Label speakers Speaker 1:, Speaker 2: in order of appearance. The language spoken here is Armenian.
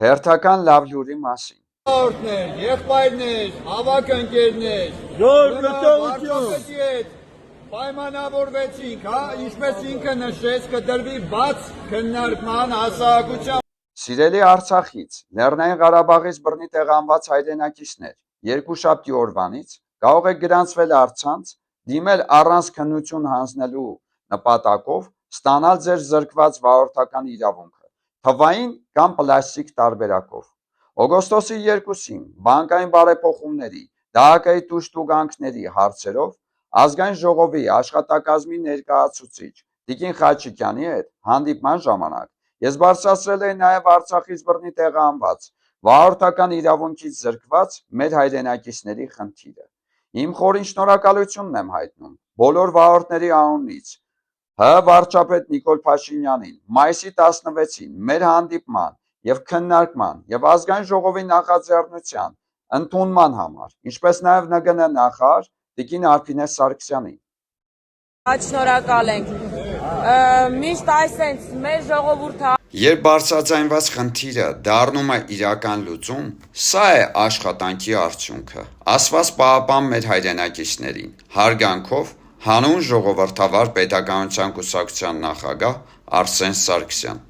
Speaker 1: Հերթական լավ լուրի մասին։
Speaker 2: Օրդներ, եղբայրներ, հավաք ընկերներ,
Speaker 3: Ժոր գտողություն։
Speaker 2: վարչապետի հետ պայմանավորվեցինք, ինչպես ինքը նշեց, կդրվի բաց քննարկման հասարակության։
Speaker 1: Սիրելի Արցախից, Լեռնային Ղարաբաղից բռնի տեղանված հայրենակիցներ, երկուշաբթի օրվանից կարող եք գրանցվել առցանց, դիմել առանց քննություն հանձնելու նպատակով ստանալ ձեր զրկված վարորդական իրավունքը, թվային կամ պլաստիկ տարբերակով։ Օգոստոսի 2-ին բանկային բարեփոխումների, դահակայի տուժտուգանքների հարցերով Ազգային ժողովի աշխատակազմի ներկայացուցիչ Տիկին Խաչիկյանի հետ հանդիպման ժամանակ ես բարձրացրել էի նաև Արցախից բռնի տեղահանված, վարորդական իրավունքից զրկված մեր հայրենակիցների խնդիրը։ Իմ խորին շնորհակալությունն եմ հայտնում բոլոր վարորդների անունից վարչապետ Նիկոլ Փաշինյանին մայիսի 16-ին մեր հանդիպման և քննարկման և Ազգային ժողովի նախաձեռնության ընդունման համար, ինչպես նաև ՆԳՆ նախարար Տիկին Արփինե Սարգսյանին։
Speaker 4: Շնորհակալ ենք։ Միշտ այսենց մեր ժողովուրդը
Speaker 1: Երբ բարձրաձայնված խնդիրը դառնում է իրական լուծում, սա է աշխատանքի արդյունքը։ Աստված պահապան մեր հայրենակիցներին։ Հարգանքով հանուն ժողովրդավար պետականության կուսակցության նախագահ Արսեն Սարգսյան։